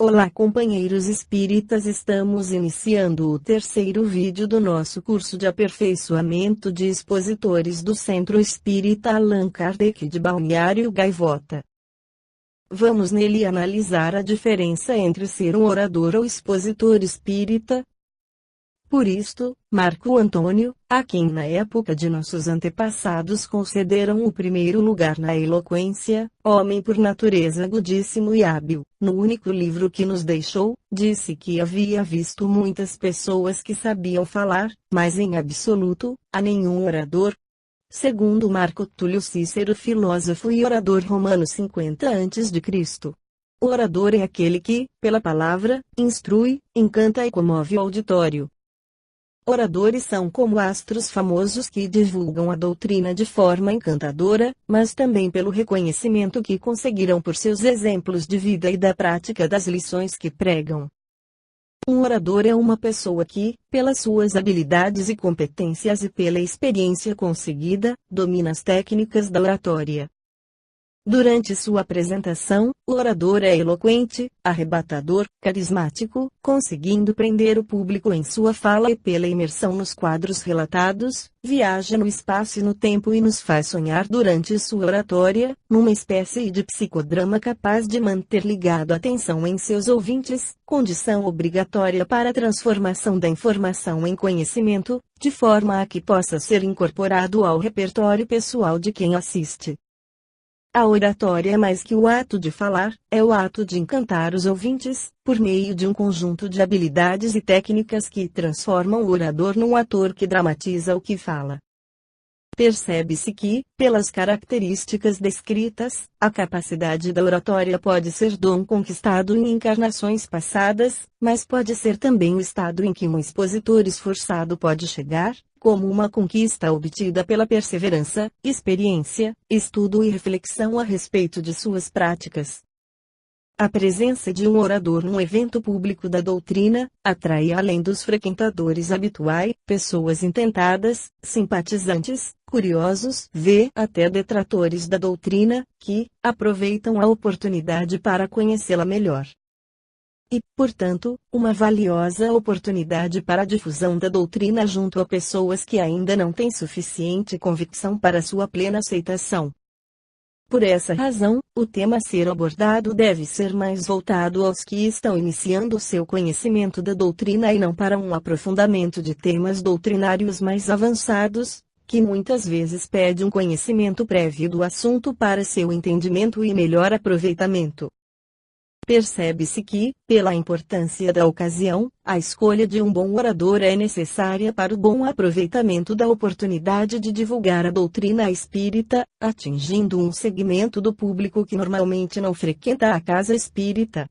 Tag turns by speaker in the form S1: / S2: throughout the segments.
S1: Olá, companheiros espíritas, estamos iniciando o terceiro vídeo do nosso curso de aperfeiçoamento de expositores do Centro Espírita Allan Kardec de Balneário Gaivota. Vamos nele analisar a diferença entre ser um orador ou expositor espírita. Por isto, Marco Antônio, a quem na época de nossos antepassados concederam o primeiro lugar na eloquência, homem por natureza agudíssimo e hábil, no único livro que nos deixou, disse que havia visto muitas pessoas que sabiam falar, mas em absoluto, a nenhum orador. Segundo Marco Túlio Cícero, filósofo e orador romano 50 a.C. O orador é aquele que, pela palavra, instrui, encanta e comove o auditório. Oradores são como astros famosos que divulgam a doutrina de forma encantadora, mas também pelo reconhecimento que conseguirão por seus exemplos de vida e da prática das lições que pregam. Um orador é uma pessoa que, pelas suas habilidades e competências e pela experiência conseguida, domina as técnicas da oratória. Durante sua apresentação, o orador é eloquente, arrebatador, carismático, conseguindo prender o público em sua fala e pela imersão nos quadros relatados, viaja no espaço e no tempo e nos faz sonhar durante sua oratória, numa espécie de psicodrama capaz de manter ligado a atenção em seus ouvintes, condição obrigatória para a transformação da informação em conhecimento, de forma a que possa ser incorporado ao repertório pessoal de quem assiste. A oratória é mais que o ato de falar, é o ato de encantar os ouvintes, por meio de um conjunto de habilidades e técnicas que transformam o orador num ator que dramatiza o que fala. Percebe-se que, pelas características descritas, a capacidade da oratória pode ser dom conquistado em encarnações passadas, mas pode ser também o estado em que um expositor esforçado pode chegar, como uma conquista obtida pela perseverança, experiência, estudo e reflexão a respeito de suas práticas. A presença de um orador num evento público da doutrina, atrai além dos frequentadores habituais, pessoas intentadas, simpatizantes, curiosos, até detratores da doutrina, que aproveitam a oportunidade para conhecê-la melhor. E, portanto, uma valiosa oportunidade para a difusão da doutrina junto a pessoas que ainda não têm suficiente convicção para sua plena aceitação. Por essa razão, o tema a ser abordado deve ser mais voltado aos que estão iniciando seu conhecimento da doutrina e não para um aprofundamento de temas doutrinários mais avançados, que muitas vezes pede um conhecimento prévio do assunto para seu entendimento e melhor aproveitamento. Percebe-se que, pela importância da ocasião, a escolha de um bom orador é necessária para o bom aproveitamento da oportunidade de divulgar a doutrina espírita, atingindo um segmento do público que normalmente não frequenta a casa espírita.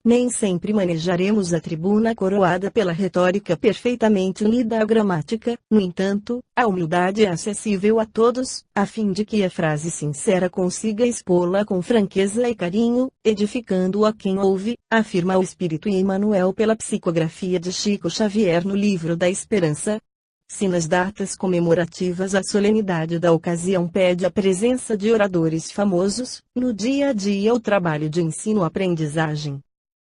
S1: Nem sempre manejaremos a tribuna coroada pela retórica perfeitamente unida à gramática, no entanto, a humildade é acessível a todos, a fim de que a frase sincera consiga expô-la com franqueza e carinho, edificando a quem ouve, afirma o Espírito Emmanuel pela psicografia de Chico Xavier no Livro da Esperança. Se nas datas comemorativas a solenidade da ocasião pede a presença de oradores famosos, no dia a dia o trabalho de ensino-aprendizagem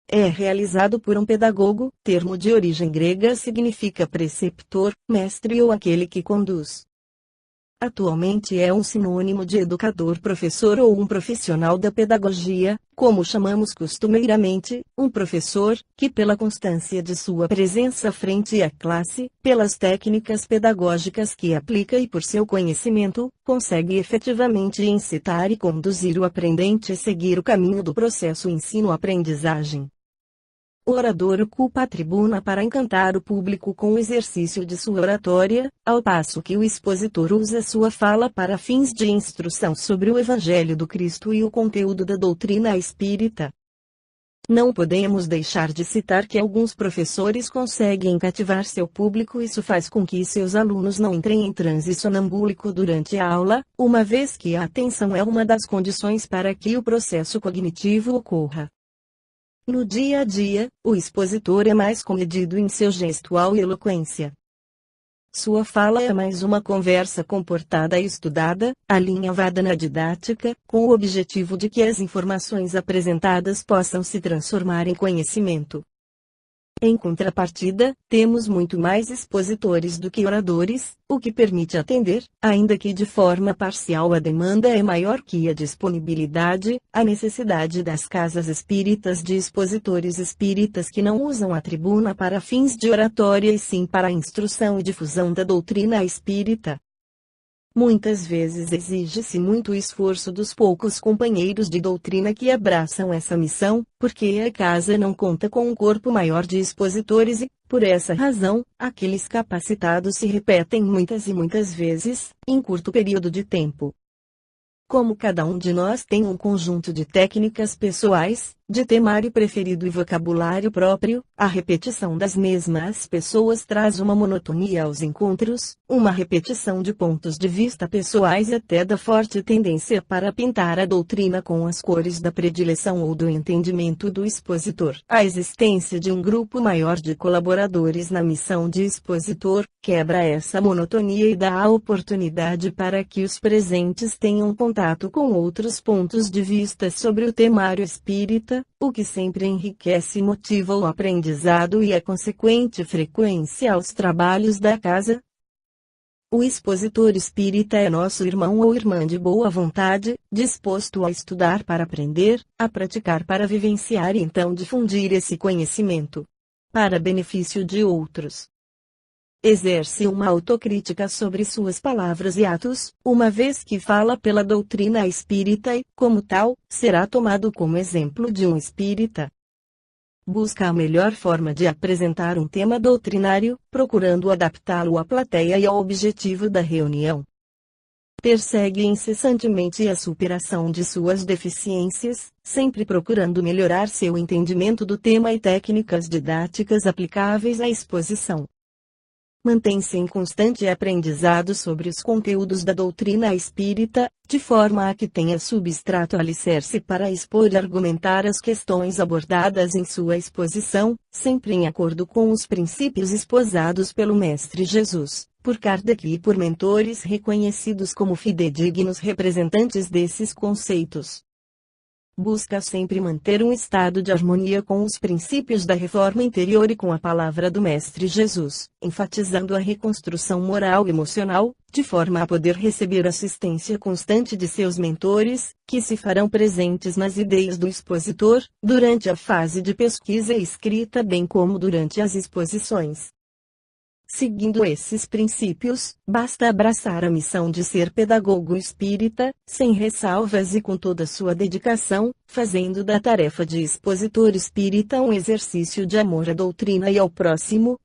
S1: é realizado por um pedagogo, termo de origem grega significa preceptor, mestre ou aquele que conduz. Atualmente é um sinônimo de educador, professor ou um profissional da pedagogia, como chamamos costumeiramente, um professor, que pela constância de sua presença frente à classe, pelas técnicas pedagógicas que aplica e por seu conhecimento, consegue efetivamente incitar e conduzir o aprendente a seguir o caminho do processo ensino-aprendizagem. O orador ocupa a tribuna para encantar o público com o exercício de sua oratória, ao passo que o expositor usa sua fala para fins de instrução sobre o Evangelho do Cristo e o conteúdo da doutrina espírita. Não podemos deixar de citar que alguns professores conseguem cativar seu público. Isso faz com que seus alunos não entrem em transe sonambúlico durante a aula, uma vez que a atenção é uma das condições para que o processo cognitivo ocorra. No dia a dia, o expositor é mais comedido em seu gestual e eloquência. Sua fala é mais uma conversa comportada e estudada, alinhavada na didática, com o objetivo de que as informações apresentadas possam se transformar em conhecimento. Em contrapartida, temos muito mais expositores do que oradores, o que permite atender, ainda que de forma parcial, a demanda é maior que a disponibilidade, a necessidade das casas espíritas de expositores espíritas que não usam a tribuna para fins de oratória e sim para a instrução e difusão da doutrina espírita. Muitas vezes exige-se muito esforço dos poucos companheiros de doutrina que abraçam essa missão, porque a casa não conta com um corpo maior de expositores e, por essa razão, aqueles capacitados se repetem muitas e muitas vezes, em curto período de tempo. Como cada um de nós tem um conjunto de técnicas pessoais, de temário preferido e vocabulário próprio, a repetição das mesmas pessoas traz uma monotonia aos encontros, uma repetição de pontos de vista pessoais e até da forte tendência para pintar a doutrina com as cores da predileção ou do entendimento do expositor. A existência de um grupo maior de colaboradores na missão de expositor quebra essa monotonia e dá a oportunidade para que os presentes tenham contato com outros pontos de vista sobre o temário espírita, o que sempre enriquece e motiva o aprendizado e a consequente frequência aos trabalhos da casa. O expositor espírita é nosso irmão ou irmã de boa vontade, disposto a estudar para aprender, a praticar para vivenciar e então difundir esse conhecimento para benefício de outros. Exerce uma autocrítica sobre suas palavras e atos, uma vez que fala pela doutrina espírita e, como tal, será tomado como exemplo de um espírita. Busca a melhor forma de apresentar um tema doutrinário, procurando adaptá-lo à plateia e ao objetivo da reunião. Persegue incessantemente a superação de suas deficiências, sempre procurando melhorar seu entendimento do tema e técnicas didáticas aplicáveis à exposição. Mantém-se em constante aprendizado sobre os conteúdos da doutrina espírita, de forma a que tenha substrato alicerce para expor e argumentar as questões abordadas em sua exposição, sempre em acordo com os princípios esposados pelo Mestre Jesus, por Kardec e por mentores reconhecidos como fidedignos representantes desses conceitos. Busca sempre manter um estado de harmonia com os princípios da reforma interior e com a palavra do Mestre Jesus, enfatizando a reconstrução moral e emocional, de forma a poder receber assistência constante de seus mentores, que se farão presentes nas ideias do expositor, durante a fase de pesquisa e escrita bem como durante as exposições. Seguindo esses princípios, basta abraçar a missão de ser pedagogo espírita, sem ressalvas e com toda sua dedicação, fazendo da tarefa de expositor espírita um exercício de amor à doutrina e ao próximo.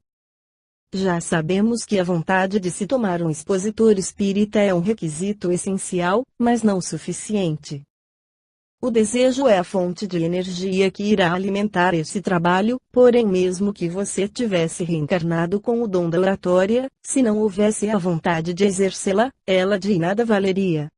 S1: Já sabemos que a vontade de se tomar um expositor espírita é um requisito essencial, mas não suficiente. O desejo é a fonte de energia que irá alimentar esse trabalho, porém mesmo que você tivesse reencarnado com o dom da oratória, se não houvesse a vontade de exercê-la, ela de nada valeria.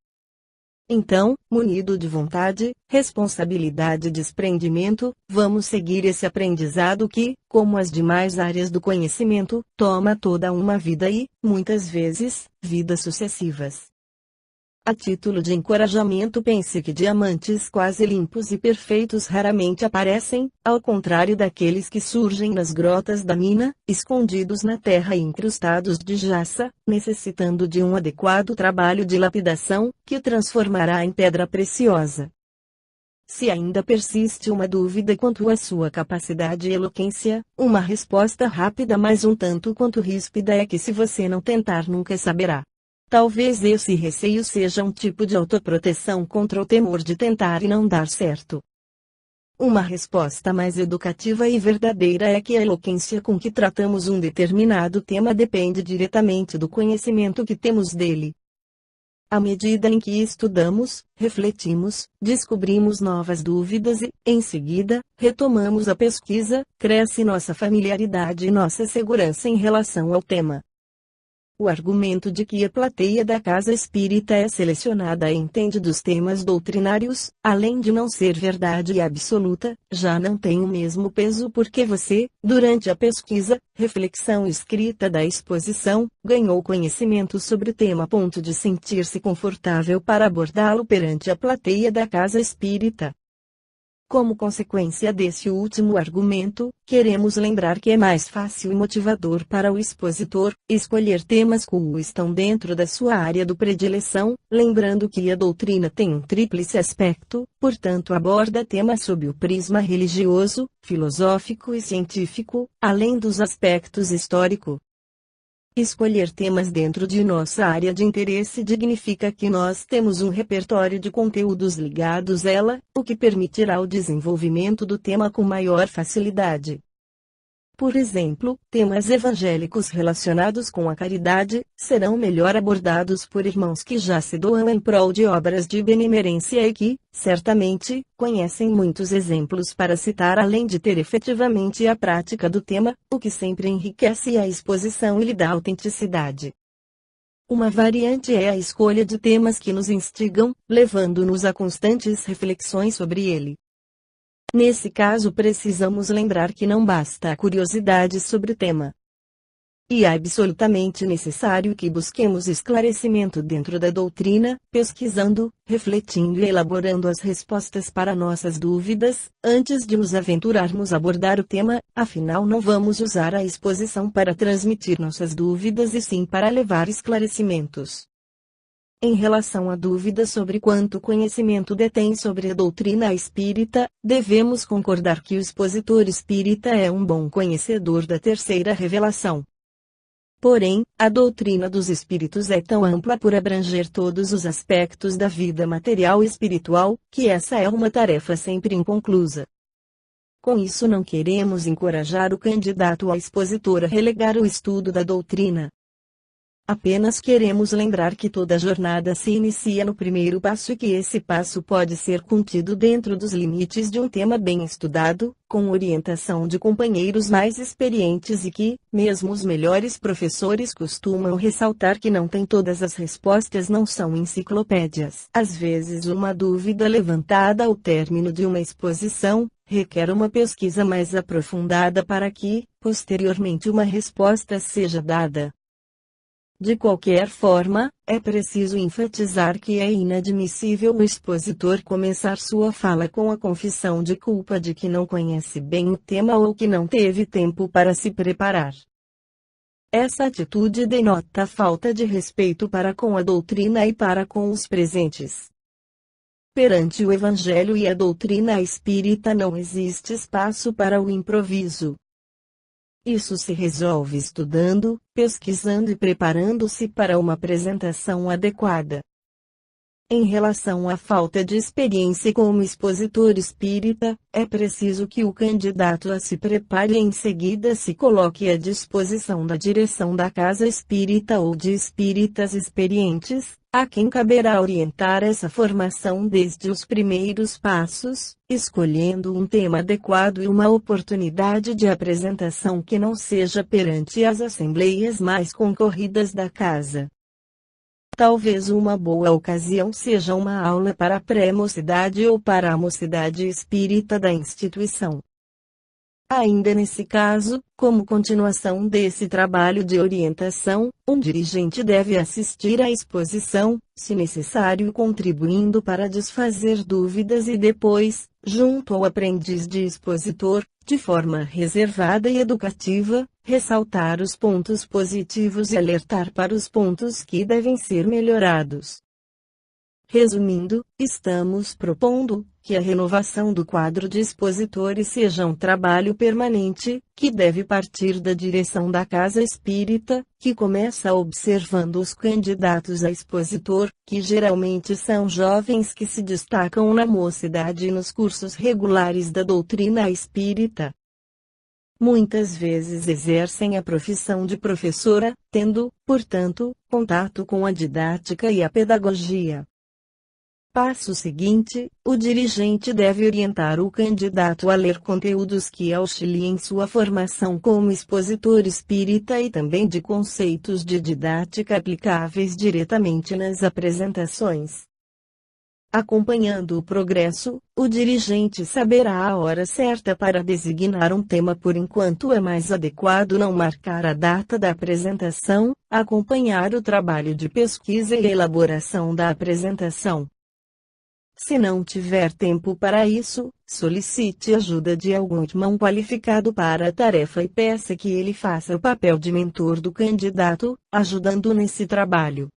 S1: Então, munido de vontade, responsabilidade e desprendimento, vamos seguir esse aprendizado que, como as demais áreas do conhecimento, toma toda uma vida e, muitas vezes, vidas sucessivas. A título de encorajamento, pense que diamantes quase limpos e perfeitos raramente aparecem, ao contrário daqueles que surgem nas grotas da mina, escondidos na terra e incrustados de jaça, necessitando de um adequado trabalho de lapidação, que transformará em pedra preciosa. Se ainda persiste uma dúvida quanto à sua capacidade e eloquência, uma resposta rápida mas um tanto quanto ríspida é que se você não tentar nunca saberá. Talvez esse receio seja um tipo de autoproteção contra o temor de tentar e não dar certo. Uma resposta mais educativa e verdadeira é que a eloquência com que tratamos um determinado tema depende diretamente do conhecimento que temos dele. À medida em que estudamos, refletimos, descobrimos novas dúvidas e, em seguida, retomamos a pesquisa, cresce nossa familiaridade e nossa segurança em relação ao tema. O argumento de que a plateia da casa espírita é selecionada e entende dos temas doutrinários, além de não ser verdade absoluta, já não tem o mesmo peso porque você, durante a pesquisa, reflexão e escrita da exposição, ganhou conhecimento sobre o tema a ponto de sentir-se confortável para abordá-lo perante a plateia da casa espírita. Como consequência desse último argumento, queremos lembrar que é mais fácil e motivador para o expositor escolher temas que estão dentro da sua área de predileção, lembrando que a doutrina tem um tríplice aspecto, portanto aborda temas sob o prisma religioso, filosófico e científico, além dos aspectos histórico. Escolher temas dentro de nossa área de interesse significa que nós temos um repertório de conteúdos ligados a ela, o que permitirá o desenvolvimento do tema com maior facilidade. Por exemplo, temas evangélicos relacionados com a caridade serão melhor abordados por irmãos que já se doam em prol de obras de benemerência e que, certamente, conhecem muitos exemplos para citar além de ter efetivamente a prática do tema, o que sempre enriquece a exposição e lhe dá autenticidade. Uma variante é a escolha de temas que nos instigam, levando-nos a constantes reflexões sobre ele. Nesse caso precisamos lembrar que não basta a curiosidade sobre o tema. E é absolutamente necessário que busquemos esclarecimento dentro da doutrina, pesquisando, refletindo e elaborando as respostas para nossas dúvidas, antes de nos aventurarmos a abordar o tema, afinal não vamos usar a exposição para transmitir nossas dúvidas e sim para levar esclarecimentos. Em relação à dúvida sobre quanto conhecimento detém sobre a doutrina espírita, devemos concordar que o expositor espírita é um bom conhecedor da terceira revelação. Porém, a doutrina dos espíritos é tão ampla por abranger todos os aspectos da vida material e espiritual, que essa é uma tarefa sempre inconclusa. Com isso não queremos encorajar o candidato a expositor a relegar o estudo da doutrina. Apenas queremos lembrar que toda jornada se inicia no primeiro passo e que esse passo pode ser contido dentro dos limites de um tema bem estudado, com orientação de companheiros mais experientes e que, mesmo os melhores professores costumam ressaltar que não tem todas as respostas, não são enciclopédias. Às vezes uma dúvida levantada ao término de uma exposição, requer uma pesquisa mais aprofundada para que, posteriormente uma resposta seja dada. De qualquer forma, é preciso enfatizar que é inadmissível o expositor começar sua fala com a confissão de culpa de que não conhece bem o tema ou que não teve tempo para se preparar. Essa atitude denota falta de respeito para com a doutrina e para com os presentes. Perante o Evangelho e a doutrina espírita não existe espaço para o improviso. Isso se resolve estudando, pesquisando e preparando-se para uma apresentação adequada. Em relação à falta de experiência como expositor espírita, é preciso que o candidato se prepare e em seguida se coloque à disposição da direção da casa espírita ou de espíritas experientes, a quem caberá orientar essa formação desde os primeiros passos, escolhendo um tema adequado e uma oportunidade de apresentação que não seja perante as assembleias mais concorridas da casa. Talvez uma boa ocasião seja uma aula para a pré-mocidade ou para a mocidade espírita da instituição. Ainda nesse caso, como continuação desse trabalho de orientação, um dirigente deve assistir à exposição, se necessário contribuindo para desfazer dúvidas e depois, junto ao aprendiz de expositor, de forma reservada e educativa, ressaltar os pontos positivos e alertar para os pontos que devem ser melhorados. Resumindo, estamos propondo que a renovação do quadro de expositores seja um trabalho permanente, que deve partir da direção da casa espírita, que começa observando os candidatos a expositor, que geralmente são jovens que se destacam na mocidade e nos cursos regulares da doutrina espírita. Muitas vezes exercem a profissão de professora, tendo, portanto, contato com a didática e a pedagogia. Passo seguinte: o dirigente deve orientar o candidato a ler conteúdos que auxiliem sua formação como expositor espírita e também de conceitos de didática aplicáveis diretamente nas apresentações. Acompanhando o progresso, o dirigente saberá a hora certa para designar um tema. Por enquanto é mais adequado não marcar a data da apresentação, acompanhar o trabalho de pesquisa e elaboração da apresentação. Se não tiver tempo para isso, solicite ajuda de algum irmão qualificado para a tarefa e peça que ele faça o papel de mentor do candidato, ajudando nesse trabalho.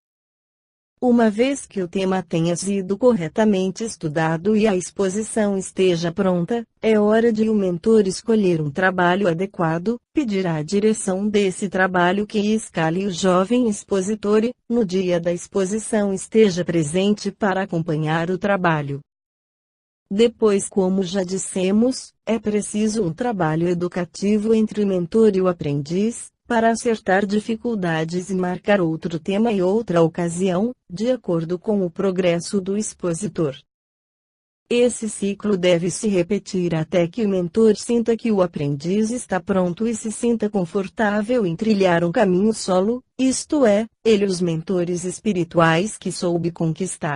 S1: Uma vez que o tema tenha sido corretamente estudado e a exposição esteja pronta, é hora de o mentor escolher um trabalho adequado, pedir à direção desse trabalho que escale o jovem expositor e, no dia da exposição, esteja presente para acompanhar o trabalho. Depois, como já dissemos, é preciso um trabalho educativo entre o mentor e o aprendiz, para acertar dificuldades e marcar outro tema e outra ocasião, de acordo com o progresso do expositor. Esse ciclo deve se repetir até que o mentor sinta que o aprendiz está pronto e se sinta confortável em trilhar um caminho solo, isto é, ele os mentores espirituais que soube conquistar.